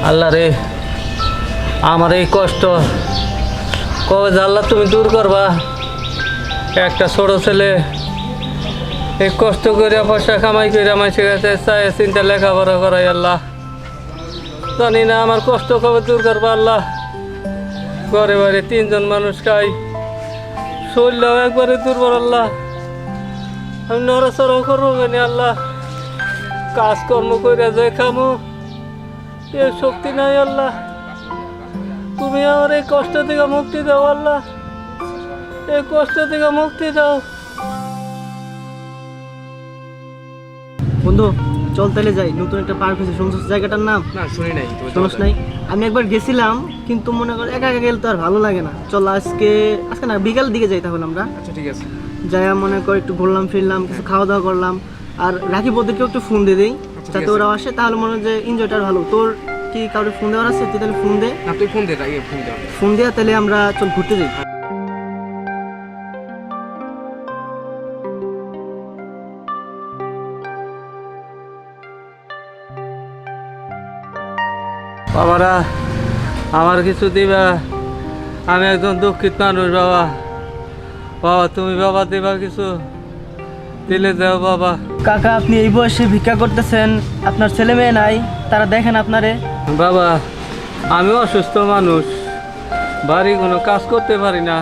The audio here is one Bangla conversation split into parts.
আল্লাহ রে, আমার এই কষ্ট কবে আল্লাহ তুমি দূর করবা। একটা ছোট ছেলে এই কষ্ট করে পয়সা কামাই করে মানুষের কাছে চাই চিন্তা লেখাপড়া করাই। আল্লাহ জানি না আমার কষ্ট কবে দূর করবা। আল্লাহ ঘরে বাড়ি তিনজন মানুষ খাই, শরীরটাও একবারে দুর্বল। আল্লাহ আমি নড়াচড়াও করবো কেন। আল্লাহ কাজকর্ম করে যাই খামো, এ শক্তি নাই। আল্লাহ তুমি আমার এই কষ্ট থেকে মুক্তি দাও। আল্লাহ এই কষ্ট থেকে মুক্তি দাও। বন্ধু চল তাহলে যাই, নতুন একটা পার্ক হয়েছে, শুনছিস জায়গাটার নাম? না শুনি নাই। শুনিস নাই? আমি একবার গেছিলাম, কিন্তু মনে কর একা একা গেলে তো আর ভালো লাগে না। চল আজকে না বিকাল দিকে যাই তাহলে আমরা। আচ্ছা ঠিক আছে। যাই মনে কর একটু ঘুরলাম ফিরলাম, কিছু খাওয়া দাওয়া করলাম, আর রাখি পদ্ধতিকেও একটু ফোন দিয়ে দিই যাতে ওরা আসে, তাহলে মনে হয় যে এনজয়টা ভালো। তোর কি কাউকে ফোন দেওয়ার আছে? তুই তাহলে ফোন দে। না তুই ফোন দে, ফোন দেওয়া তাহলে আমরা চল ঘুরতে যাই। বাবারা আমার কিছু দিবা, আমি একজন দুঃখিত মানুষ। বাবা বাবা তুমি বাবা দিবা কিছু দিলে দাও বাবা। কাকা আপনি এই বয়সে ভিক্ষা করতেছেন, আপনার ছেলে মেয়ে নাই, তারা দেখেন আপনারে। বাবা আমি অসুস্থ মানুষ, বাড়ি কোনো কাজ করতে পারি না,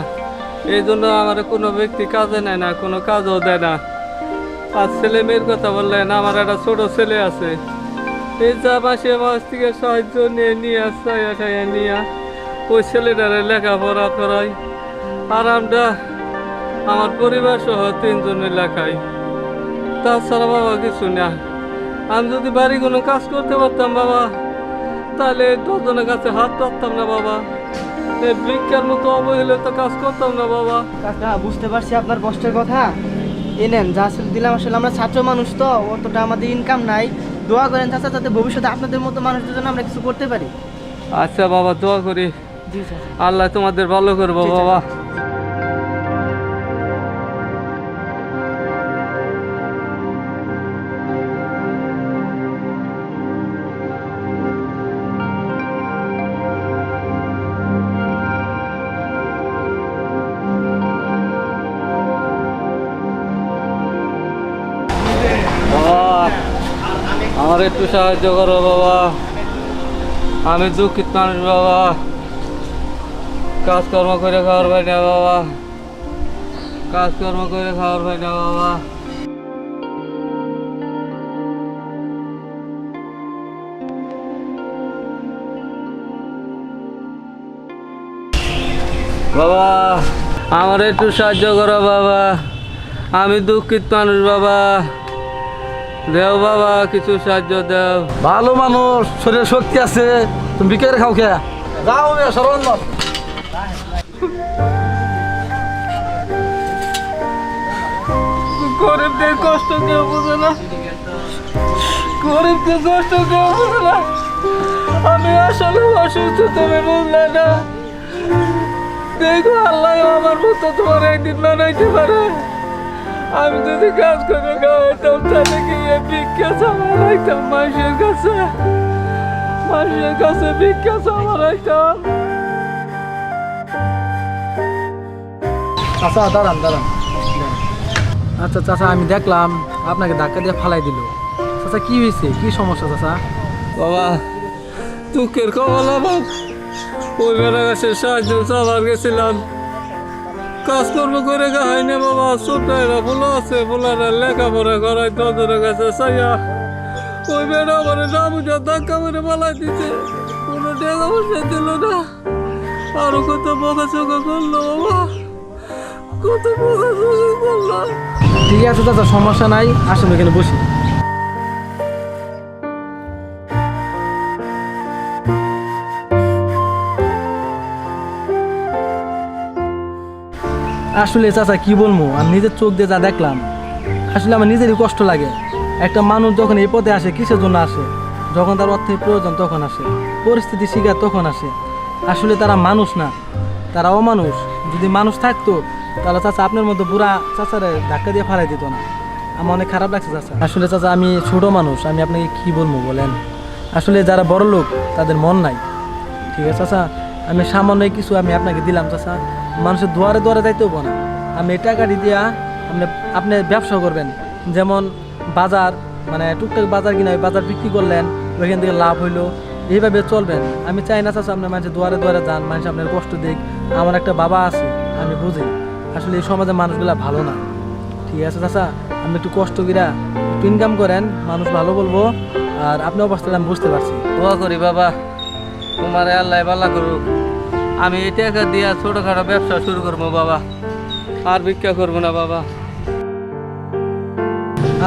এই জন্য আমার কোনো ব্যক্তি কাজে নেয় না, কোনো কাজও দেয় না। আর ছেলে মেয়ের কথা বললেন, আমার একটা ছোট ছেলে আছে, এই যা মাসে মাস থেকে সাহায্য নিয়ে ওই ছেলেটারে লেখাপড়া করাই, আর আমরা আমার পরিবার সহ তিনজনে লেখাই। তাছাড়া বাবা কিছু না। আমি যদি বাড়ি কোনো কাজ করতে পারতাম বাবা, তাহলে 10 জনের কাছে হাত পাততাম না বাবা, এই ভিক্ষার মতো অবহেলে তো কাজ করতাম না বাবা। কাকা বুঝতে পারছি আপনার কষ্টের কথা, এই নেন যা আসলে দিলাম। আসলে আমরা ছাত্র মানুষ তো, অতটা আমাদের ইনকাম নাই। দোয়া করেন চাচা, যাতে ভবিষ্যতে আপনাদের মতো মানুষদের জন্য আমরা কিছু করতে পারি। আচ্ছা বাবা দোয়া করি, জি চাচা। আল্লাহ তোমাদের ভালো করবো বাবা। আমার একটু সাহায্য করো বাবা, আমি দুঃখিত মানুষ বাবা, কাজকর্ম করে খাওয়ার পাই না বাবা, কাজকর্ম করে খাওয়ার পাই না বাবা। বাবা আমার একটু সাহায্য করো বাবা, আমি দুঃখিত মানুষ বাবা, দেও বাবা কিছু সাহায্য দেও। ভালো মানুষ, শরীরে শক্তি আছে, তুমি বিকেলে খাও খেয়া যাও। সরণ গরিবদের কষ্ট কেউ বুঝে না, গরিবদের কষ্ট কেউ বুঝে না। অসুস্থ, তুমি বুঝলে না। দেখো আল্লাহ আমার মতো তোমার একদিন বানাইতে পারে। আমি যদি কাজ করে খাওয়াইতাম তাহলে গিয়ে ভিক্ষা চাওয়া রাখতাম মানুষের কাছে, মানুষের কাছে ভিক্ষা চাওয়া রাখতাম। চাচা দাঁড়ান দাঁড়ান। আচ্ছা চাচা, আমি দেখলাম আপনাকে ধাক্কা দিয়ে ফালাই দিল। চাচা কি হয়েছে, কি সমস্যা চাচা? বাবা দুঃখের কবল আমার, ওই বেড়া গাছের সাহায্য চাবার গেছিলাম, কাজকর্ম করে খাই না বাবা। ছোট এরা ফুলো আছে, ফুলারা লেখাপড়া করাই তোদের কাছে চাইয়া ওই বেড়া আমার না বুঝা ধাক্কা মেরে পালাই দিতে, কোনো টাকা পয়সা দিল না। আরো কত বকা চোখা করলো বাবা, কত বকা চোখা করলো। ঠিক আছে চাচা, সমস্যা নাই, আসুন এখানে বসি। আসলে চাচা কি বলবো, আমি নিজের চোখ দিয়ে যা দেখলাম, আসলে আমার নিজেরই কষ্ট লাগে। একটা মানুষ যখন এই পথে আসে কিসের জন্য আসে? যখন তার অর্থের প্রয়োজন তখন আসে, পরিস্থিতি শিকার তখন আসে। আসলে তারা মানুষ না, তারা অমানুষ। যদি মানুষ থাকতো তাহলে চাচা আপনার মতো বুড়া চাচারে ধাক্কা দিয়ে ফালাই দিত না। আমার অনেক খারাপ লাগছে চাচা। আসলে চাচা আমি ছোট মানুষ, আমি আপনাকে কি বলবো বলেন। আসলে যারা বড় লোক তাদের মন নাই। ঠিক আছে চাচা, আমি সামান্য কিছু আমি আপনাকে দিলাম চাচা, মানুষের দুয়ারে দুয়ারে যাইতেও না। আমি এই টাকাটি দিয়া আপনি ব্যবসা করবেন, যেমন বাজার, মানে টুকটাক বাজার কিনা ওই বাজার বিক্রি করলেন, ওইখান থেকে লাভ হইলো, এইভাবে চলবেন। আমি চাই না চাচা আপনি মানুষের দুয়ারে দুয়ারে যান, মানুষ আপনার কষ্ট দিক। আমার একটা বাবা আছে, আমি বুঝি আসলে এই সমাজে মানুষগুলা ভালো না। ঠিক আছে চাচা, আপনি একটু কষ্ট করিয়া একটু ইনকাম করেন, মানুষ ভালো বলবো। আর আপনি অবস্থাটা আমি বুঝতে পারছি। দোয়া করি বাবা, তোমার আল্লাহ ভালো করুক। আমি এই টাকা দিয়া ছোটখাটো ব্যবসা শুরু করবো বাবা, আর ভিক্ষা করবো না বাবা।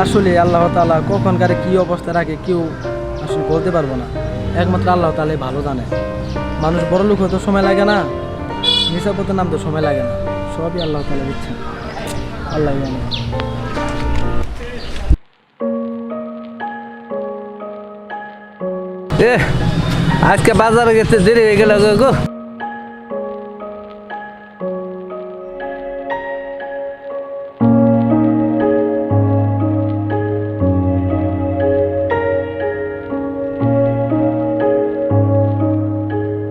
আসলে আল্লাহ তাআলা কখন কারে কি অবস্থা রাখে কেউ আসলে বলতে পারবো না, একমাত্র আল্লাহ তাআলাই ভালো জানে। মানুষ বড় লোক হতে সময় লাগে না, নিশা পথে নামতে সময় লাগে না, সবই আল্লাহ তাআলা দিচ্ছেন, আল্লাহ জানে। আজকে বাজারে গেছে দেরি হয়ে গেল গো।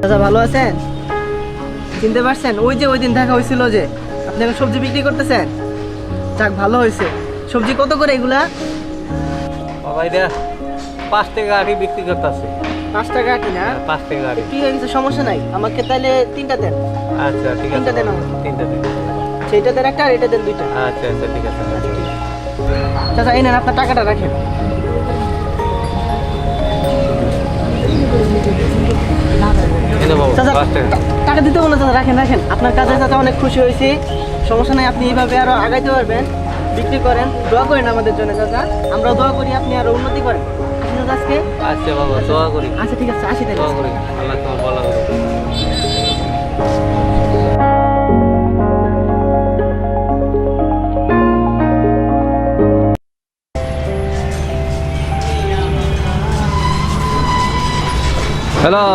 দাদা ভালো আছেন? চিনতে পারছেন? ওই যে ওই দিন দেখা হয়েছিল যে আপনি এখন সবজি বিক্রি করতেছেন। যাক ভালো হয়েছে। সবজি কত করে এগুলা? বাবা এটা 5 টাকা আটি বিক্রি করতেছে। 5 টাকা কিনা? 5 টাকা আটি। কি হয়ে গেছে, সমস্যা নাই, আমাকে তাহলে 3টা দেন। আচ্ছা ঠিক আছে, 3টা দেন আমাকে। 3টা দিন। সেইটা দেন একটা, আর এটা দেন 2টা। আচ্ছা আচ্ছা ঠিক আছে। চাচা এই নেন, আপনার টাকাটা রাখেন। এই নাও বাবা, চাচা 5 টাকা। টাকা দিতে হবে না চাচা, রাখেন রাখেন। আপনার কাজে চাচা অনেক খুশি হয়েছি, সমস্যা নাই, আপনি এইভাবে আরো আগাইতে পারবেন, বিক্রি করেন। দোয়া করেন আমাদের জন্য চাচা, আমরাও দোয়া করি আপনি আরো উন্নতি করেন। আসেন চাচা আজকে। আচ্ছা বাবা, দোয়া করি। আচ্ছা ঠিক আছে, আসি তাহলে। দোয়া করি আল্লাহ তোমার ভালো করুক। হ্যালো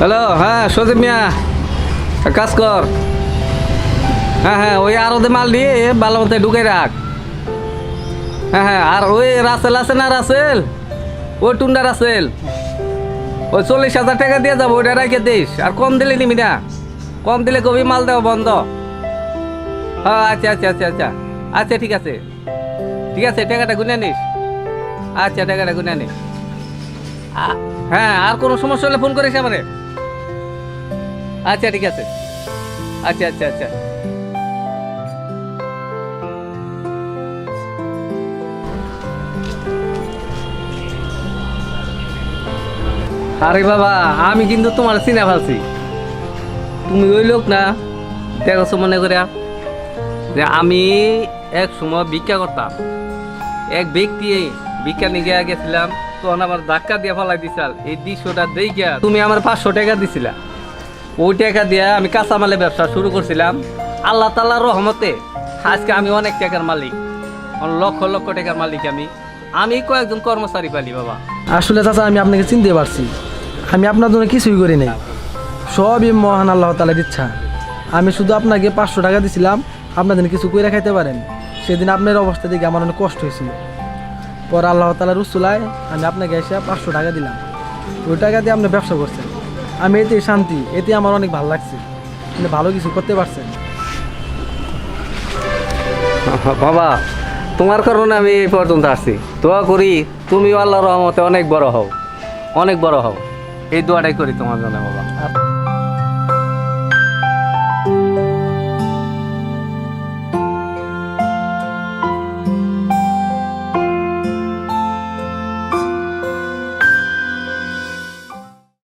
হ্যালো, হ্যাঁ সজীব মিয়া, এক কাজ কর, হ্যাঁ হ্যাঁ ওই আরো মাল দিয়ে ভালো মতো ঢুকে রাখ। হ্যাঁ হ্যাঁ, আর ওই রাসেল আছে না, রাসেল, ওই টুন্ডা রাসেল, ওই 40,000 টাকা দিয়ে যাবো, ওইটা রাখে দিস। আর কম দিলে নিবি না, কম দিলে কবি মাল দেওয়া বন্ধ। হ্যাঁ আচ্ছা আচ্ছা আচ্ছা আচ্ছা আচ্ছা ঠিক আছে ঠিক আছে, টাকাটা গুনে নিস। আচ্ছা টাকাটা গুনে নিস। হ্যাঁ আর কোনো সমস্যা হলে ফোন করিস আমারে। আচ্ছা ঠিক আছে, আচ্ছা আচ্ছা আচ্ছা। আরে বাবা, আমি কিন্তু তোমার চিনা ভালছি, তুমি ওই লোক না দেখছো মনে করে যে আমি এক সময় ভিক্ষা করতাম। এক ব্যক্তি ভিক্ষা নিয়ে গেছিলাম, তখন আমার ধাক্কা দিয়ে ফেলাই দিছাল। এই দৃশ্যটা দেখে তুমি আমার 500 টাকা দিছিলা, ওই টাকা দিয়ে আমি কাঁচামালের ব্যবসা শুরু করছিলাম। আল্লাহ তাআলার রহমতে আজকে আমি অনেক টাকার মালিক, লক্ষ লক্ষ টাকার মালিক। আমি কয়েকজন কর্মচারী পালি বাবা। আসলে চাচা আমি আপনাকে চিনতে পারছি, আমি আপনার জন্য কিছুই করি নাই, সবই মহান আল্লাহ তাআলার ইচ্ছা। আমি শুধু আপনাকে 500 টাকা দিছিলাম আপনার জন্য কিছু কইরা খাইতে পারেন। সেদিন আপনার অবস্থা দেখে আমার অনেক কষ্ট হয়েছিল। পরে আল্লাহ তাআলার রসুলায় আমি আপনাকে এসে 500 টাকা দিলাম। ওই টাকা দিয়ে আপনি ব্যবসা করছেন, আমি এতে শান্তি, এতে আমার অনেক ভালো লাগছে। আপনি ভালো কিছু করতে পারছেন। বাবা, তোমার কারণে আমি এই পর্যন্ত আসছি। দোয়া করি তুমিও আল্লাহর রহমতে অনেক বড় হও, অনেক বড় হও। এই দোয়াটাই করি তোমার জন্য বাবা।